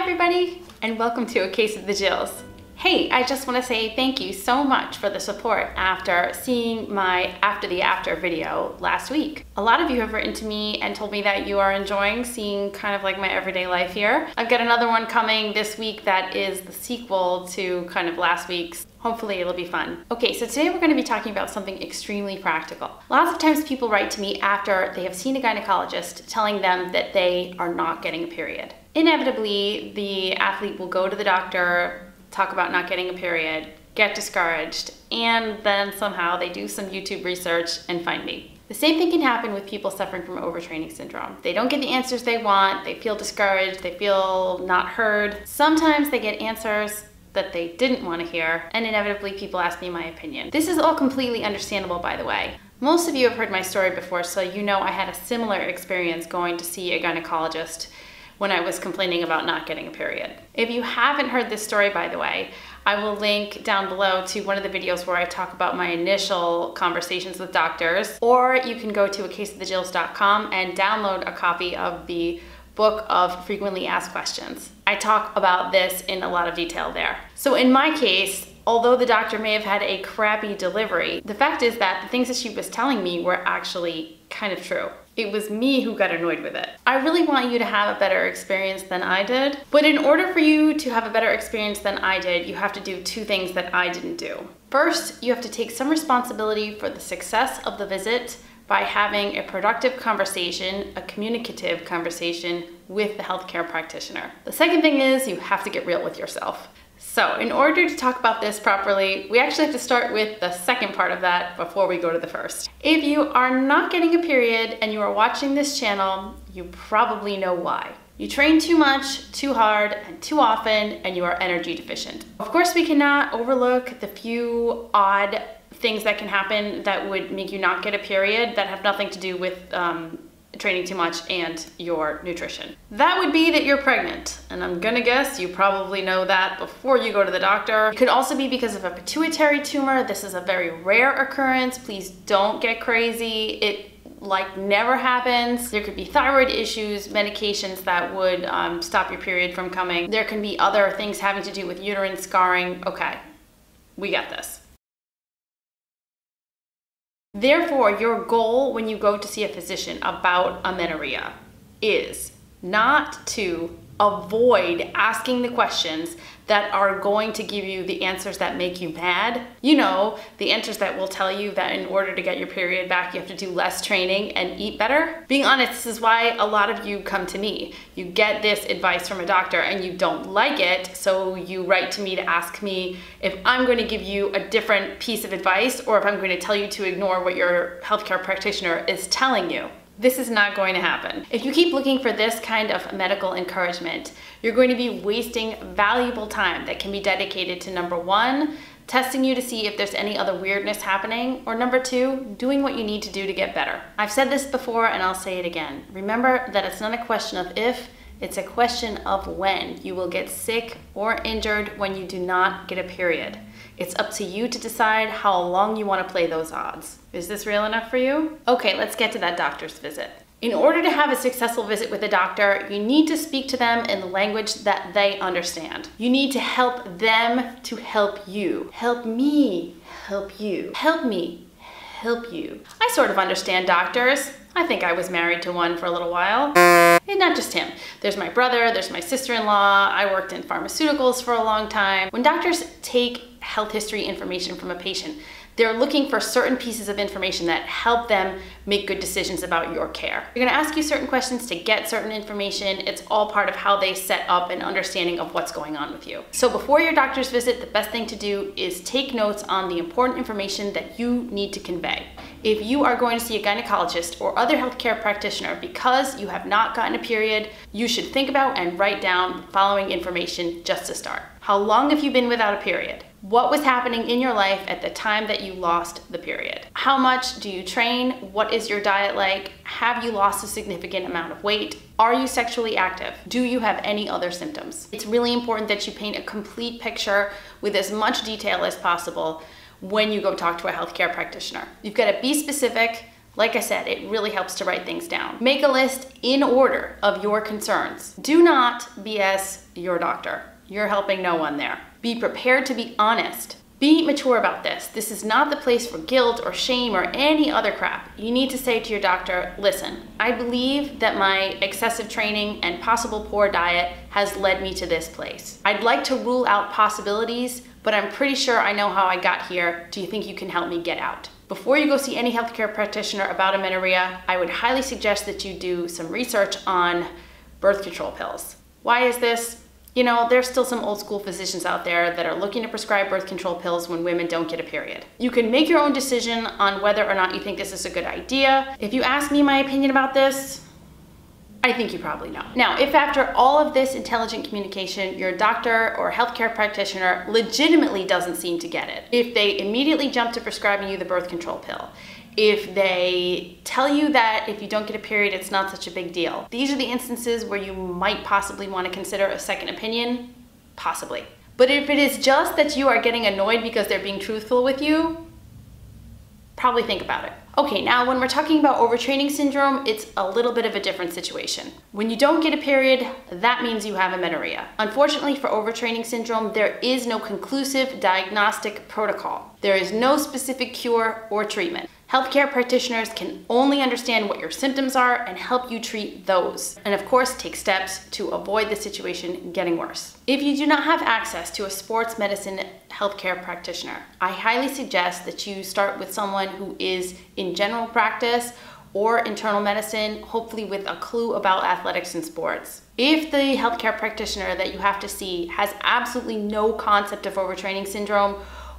everybody, and welcome to A Case of the Jills. Hey, I just want to say thank you so much for the support after seeing my After video last week. A lot of you have written to me and told me that you are enjoying seeing kind of like my everyday life here. I've got another one coming this week that is the sequel to kind of last week's. Hopefully it'll be fun. Okay, so today we're going to be talking about something extremely practical. Lots of times people write to me after they have seen a gynecologist telling them that they are not getting a period. Inevitably, the athlete will go to the doctor, talk about not getting a period, get discouraged, and then somehow they do some YouTube research and find me. The same thing can happen with people suffering from overtraining syndrome. They don't get the answers they want, they feel discouraged, they feel not heard. Sometimes they get answers that they didn't want to hear, and inevitably people ask me my opinion. This is all completely understandable, by the way. Most of you have heard my story before, so you know I had a similar experience going to see a gynecologist when I was complaining about not getting a period. If you haven't heard this story, by the way, I will link down below to one of the videos where I talk about my initial conversations with doctors, or you can go to acaseofthejills.com and download a copy of the book of frequently asked questions. I talk about this in a lot of detail there. So in my case, although the doctor may have had a crappy delivery, the fact is that the things that she was telling me were actually kind of true. It was me who got annoyed with it. I really want you to have a better experience than I did, but in order for you to have a better experience than I did, you have to do two things that I didn't do. First, you have to take some responsibility for the success of the visit by having a productive conversation, a communicative conversation with the healthcare practitioner. The second thing is you have to get real with yourself. So in order to talk about this properly, we actually have to start with the second part of that before we go to the first. If you are not getting a period and you are watching this channel, you probably know why. You train too much, too hard, and too often, and you are energy deficient. Of course, we cannot overlook the few odd things that can happen that would make you not get a period that have nothing to do with training too much and your nutrition. That would be that you're pregnant, and I'm gonna guess you probably know that before you go to the doctor. It could also be because of a pituitary tumor. This is a very rare occurrence. Please don't get crazy. It never happens. There could be thyroid issues, medications that would stop your period from coming. There can be other things having to do with uterine scarring. Okay, we got this. Therefore, your goal when you go to see a physician about amenorrhea is not to avoid asking the questions that are going to give you the answers that make you mad. You know, the answers that will tell you that in order to get your period back, you have to do less training and eat better. Being honest, this is why a lot of you come to me. You get this advice from a doctor and you don't like it, so you write to me to ask me if I'm going to give you a different piece of advice or if I'm going to tell you to ignore what your healthcare practitioner is telling you. This is not going to happen. If you keep looking for this kind of medical encouragement, you're going to be wasting valuable time that can be dedicated to number one, testing you to see if there's any other weirdness happening, or number two, doing what you need to do to get better. I've said this before and I'll say it again. Remember that it's not a question of if, it's a question of when you will get sick or injured when you do not get a period. It's up to you to decide how long you want to play those odds. Is this real enough for you? Okay, let's get to that doctor's visit. In order to have a successful visit with a doctor, you need to speak to them in the language that they understand. You need to help them to help you. Help me help you. Help me help you. I sort of understand doctors. I think I was married to one for a little while. And not just him. There's my brother, there's my sister-in-law. I worked in pharmaceuticals for a long time. When doctors take health history information from a patient, they're looking for certain pieces of information that help them make good decisions about your care. They're gonna ask you certain questions to get certain information. It's all part of how they set up an understanding of what's going on with you. So before your doctor's visit, the best thing to do is take notes on the important information that you need to convey. If you are going to see a gynecologist or other healthcare practitioner because you have not gotten a period, you should think about and write down the following information just to start. How long have you been without a period? What was happening in your life at the time that you lost the period? How much do you train? What is your diet like? Have you lost a significant amount of weight? Are you sexually active? Do you have any other symptoms? It's really important that you paint a complete picture with as much detail as possible when you go talk to a healthcare practitioner. You've got to be specific, Like I said, it really helps to write things down. Make a list in order of your concerns. Do not BS your doctor. You're helping no one there. Be prepared to be honest. Be mature about this. This is not the place for guilt or shame or any other crap. You need to say to your doctor, listen, I believe that my excessive training and possible poor diet has led me to this place. I'd like to rule out possibilities, but I'm pretty sure I know how I got here. Do you think you can help me get out? Before you go see any healthcare practitioner about amenorrhea, I would highly suggest that you do some research on birth control pills. Why is this? You know, there's still some old school physicians out there that are looking to prescribe birth control pills when women don't get a period. You can make your own decision on whether or not you think this is a good idea. If you ask me my opinion about this, I think you probably know. Now, if after all of this intelligent communication, your doctor or healthcare practitioner legitimately doesn't seem to get it, if they immediately jump to prescribing you the birth control pill, if they tell you that if you don't get a period, it's not such a big deal. These are the instances where you might possibly want to consider a second opinion, possibly. But if it is just that you are getting annoyed because they're being truthful with you, probably think about it. Okay, now when we're talking about overtraining syndrome, it's a little bit of a different situation. When you don't get a period, that means you have amenorrhea. Unfortunately for overtraining syndrome, there is no conclusive diagnostic protocol. There is no specific cure or treatment. Healthcare practitioners can only understand what your symptoms are and help you treat those. And of course, take steps to avoid the situation getting worse. If you do not have access to a sports medicine healthcare practitioner, I highly suggest that you start with someone who is in general practice or internal medicine, hopefully with a clue about athletics and sports. If the healthcare practitioner that you have to see has absolutely no concept of overtraining syndrome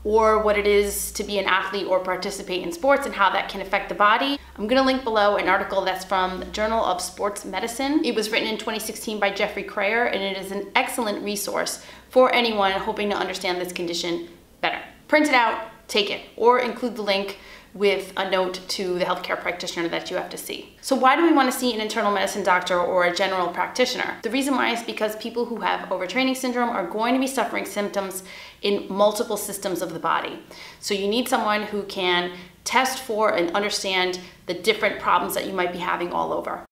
or what it is to be an athlete or participate in sports and how that can affect the body, I'm gonna link below an article that's from the Journal of Sports Medicine. It was written in 2016 by Jeffrey Crayer, and it is an excellent resource for anyone hoping to understand this condition better. Print it out, take it, or include the link with a note to the healthcare practitioner that you have to see. So why do we want to see an internal medicine doctor or a general practitioner? The reason why is because people who have overtraining syndrome are going to be suffering symptoms in multiple systems of the body. So you need someone who can test for and understand the different problems that you might be having all over.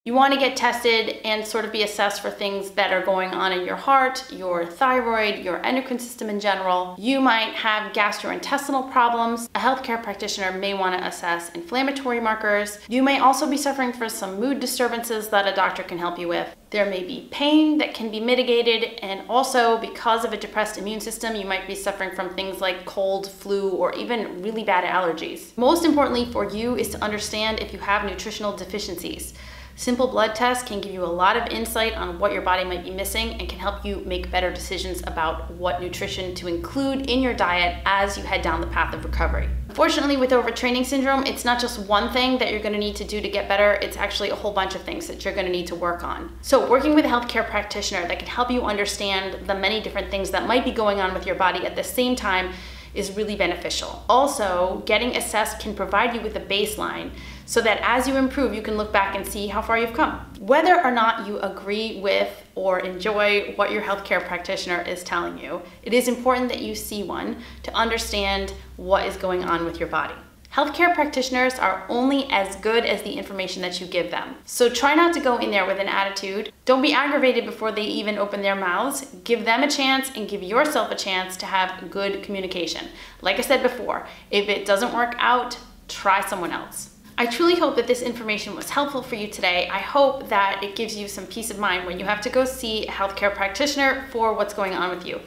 You want to get tested and sort of be assessed for things that are going on in your heart, your thyroid, your endocrine system in general. You might have gastrointestinal problems. A healthcare practitioner may want to assess inflammatory markers. You may also be suffering from some mood disturbances that a doctor can help you with. There may be pain that can be mitigated, and also because of a depressed immune system, you might be suffering from things like cold, flu, or even really bad allergies. Most importantly for you is to understand if you have nutritional deficiencies. Simple blood tests can give you a lot of insight on what your body might be missing and can help you make better decisions about what nutrition to include in your diet as you head down the path of recovery. Unfortunately, with overtraining syndrome, it's not just one thing that you're going to need to do to get better, it's actually a whole bunch of things that you're going to need to work on. So working with a healthcare practitioner that can help you understand the many different things that might be going on with your body at the same time is really beneficial. Also, getting assessed can provide you with a baseline so that as you improve, you can look back and see how far you've come. Whether or not you agree with or enjoy what your healthcare practitioner is telling you, it is important that you see one to understand what is going on with your body. Healthcare practitioners are only as good as the information that you give them. So try not to go in there with an attitude. Don't be aggravated before they even open their mouths. Give them a chance and give yourself a chance to have good communication. Like I said before, if it doesn't work out, try someone else. I truly hope that this information was helpful for you today. I hope that it gives you some peace of mind when you have to go see a healthcare practitioner for what's going on with you.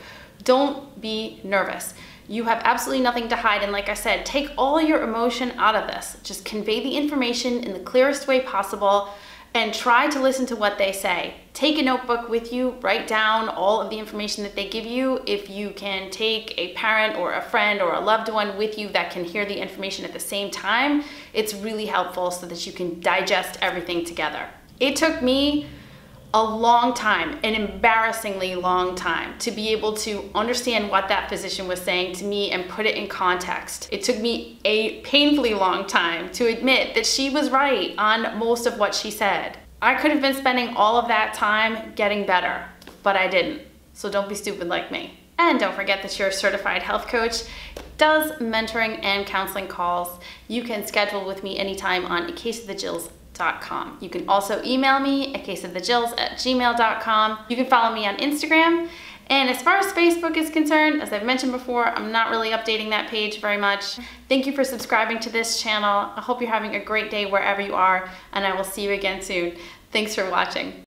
Don't be nervous. You have absolutely nothing to hide, and like I said, take all your emotion out of this. Just convey the information in the clearest way possible and try to listen to what they say. Take a notebook with you, write down all of the information that they give you. If you can take a parent or a friend or a loved one with you that can hear the information at the same time, it's really helpful so that you can digest everything together. It took me a long time, an embarrassingly long time, to be able to understand what that physician was saying to me and put it in context. It took me a painfully long time to admit that she was right on most of what she said. I could have been spending all of that time getting better, but I didn't. So don't be stupid like me. And don't forget that your certified health coach does mentoring and counseling calls. You can schedule with me anytime on acaseofthejills.com. You can also email me at caseofthejills@gmail.com. You can follow me on Instagram. And as far as Facebook is concerned, as I've mentioned before, I'm not really updating that page very much. Thank you for subscribing to this channel. I hope you're having a great day wherever you are, and I will see you again soon. Thanks for watching.